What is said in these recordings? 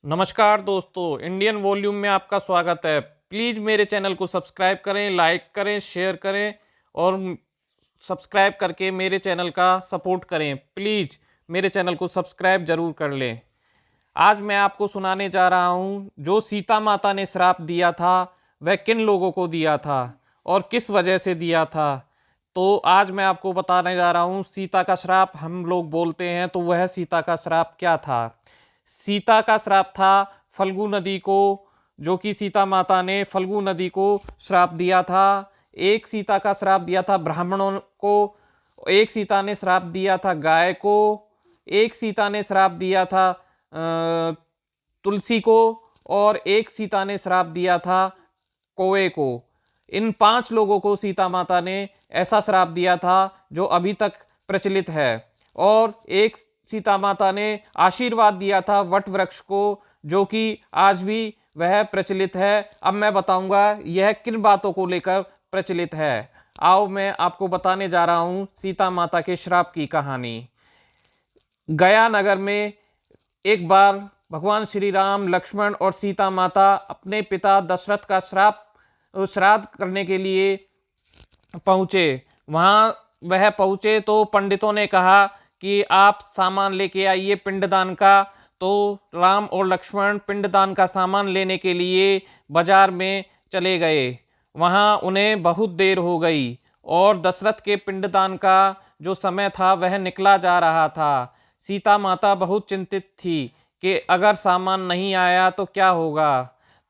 नमस्कार दोस्तों, Indian volume में आपका स्वागत है। प्लीज़ मेरे चैनल को सब्सक्राइब करें, लाइक करें, शेयर करें और सब्सक्राइब करके मेरे चैनल का सपोर्ट करें। प्लीज़ मेरे चैनल को सब्सक्राइब ज़रूर कर लें। आज मैं आपको सुनाने जा रहा हूँ, जो सीता माता ने श्राप दिया था वह किन लोगों को दिया था और किस वजह से दिया था। तो आज मैं आपको बताने जा रहा हूँ, सीता का श्राप हम लोग बोलते हैं, तो वह सीता का श्राप क्या था। सीता का श्राप था फल्गु नदी को, जो कि सीता माता ने फल्गु नदी को श्राप दिया था। एक सीता का श्राप दिया था ब्राह्मणों को, एक सीता ने श्राप दिया था गाय को, एक सीता ने श्राप दिया था तुलसी को, और एक सीता ने श्राप दिया था कौवे को। इन 5 लोगों को सीता माता ने ऐसा श्राप दिया था जो अभी तक प्रचलित है। और एक सीता माता ने आशीर्वाद दिया था वट वृक्ष को, जो कि आज भी वह प्रचलित है। अब मैं बताऊंगा यह किन बातों को लेकर प्रचलित है। आओ मैं आपको बताने जा रहा हूं सीता माता के श्राप की कहानी। गया नगर में एक बार भगवान श्री राम, लक्ष्मण और सीता माता अपने पिता दशरथ का श्राद्ध करने के लिए पहुँचे। वहाँ वह पहुँचे तो पंडितों ने कहा कि आप सामान लेके आइए पिंडदान का। तो राम और लक्ष्मण पिंडदान का सामान लेने के लिए बाजार में चले गए। वहाँ उन्हें बहुत देर हो गई और दशरथ के पिंडदान का जो समय था वह निकला जा रहा था। सीता माता बहुत चिंतित थी कि अगर सामान नहीं आया तो क्या होगा।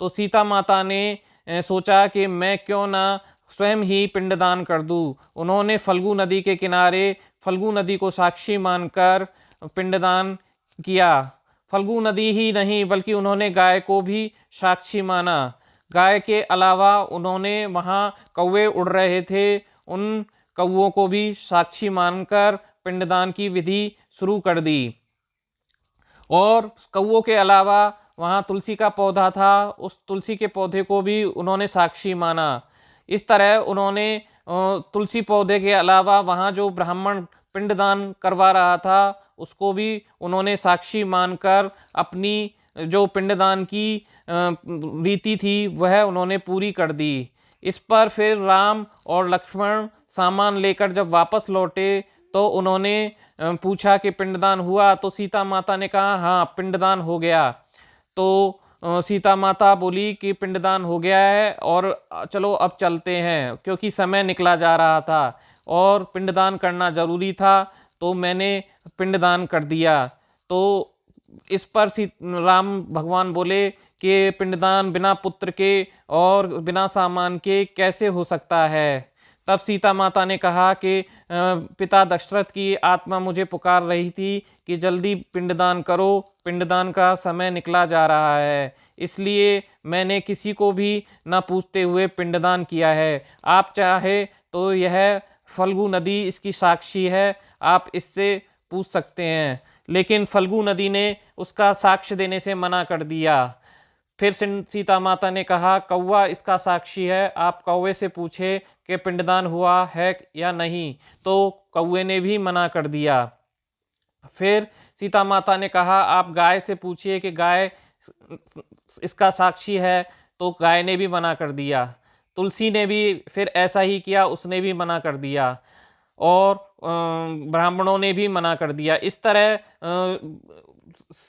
तो सीता माता ने सोचा कि मैं क्यों ना स्वयं ही पिंडदान कर दूं। उन्होंने फल्गु नदी के किनारे फल्गु नदी को साक्षी मानकर पिंडदान किया। फल्गु नदी ही नहीं बल्कि उन्होंने गाय को भी साक्षी माना। गाय के अलावा उन्होंने वहाँ कौवे उड़ रहे थे, उन कौवों को भी साक्षी मानकर पिंडदान की विधि शुरू कर दी। और कौवों के अलावा वहाँ तुलसी का पौधा था, उस तुलसी के पौधे को भी उन्होंने साक्षी माना। इस तरह उन्होंने तुलसी पौधे के अलावा वहाँ जो ब्राह्मण पिंडदान करवा रहा था उसको भी उन्होंने साक्षी मानकर अपनी जो पिंडदान की रीति थी वह उन्होंने पूरी कर दी। इस पर फिर राम और लक्ष्मण सामान लेकर जब वापस लौटे तो उन्होंने पूछा कि पिंडदान हुआ। तो सीता माता ने कहा हाँ पिंडदान हो गया। तो सीता माता बोली कि पिंडदान हो गया है और चलो अब चलते हैं, क्योंकि समय निकला जा रहा था और पिंडदान करना जरूरी था, तो मैंने पिंडदान कर दिया। तो इस पर राम भगवान बोले कि पिंडदान बिना पुत्र के और बिना सामान के कैसे हो सकता है। तब सीता माता ने कहा कि पिता दशरथ की आत्मा मुझे पुकार रही थी कि जल्दी पिंडदान करो, पिंडदान का समय निकला जा रहा है, इसलिए मैंने किसी को भी न पूछते हुए पिंडदान किया है। आप चाहे तो यह फल्गु नदी इसकी साक्षी है, आप इससे पूछ सकते हैं। लेकिन फल्गु नदी ने उसका साक्ष्य देने से मना कर दिया। फिर सीता माता ने कहा कौवा इसका साक्षी है, आप कौवे से पूछे कि पिंडदान हुआ है या नहीं। तो कौवे ने भी मना कर दिया। फिर सीता माता ने कहा आप गाय से पूछिए कि गाय इसका साक्षी है, तो गाय ने भी मना कर दिया। तुलसी ने भी फिर ऐसा ही किया, उसने भी मना कर दिया और ब्राह्मणों ने भी मना कर दिया। इस तरह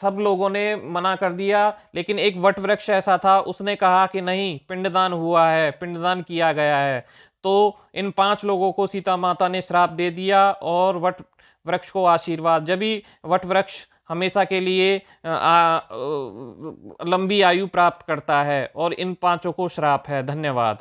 सब लोगों ने मना कर दिया। लेकिन एक वट वृक्ष ऐसा था, उसने कहा कि नहीं पिंडदान हुआ है, पिंडदान किया गया है। तो इन 5 लोगों को सीता माता ने श्राप दे दिया और वट वृक्ष को आशीर्वाद। जब भी वट वृक्ष हमेशा के लिए लंबी आयु प्राप्त करता है और इन 5 को श्राप है। धन्यवाद।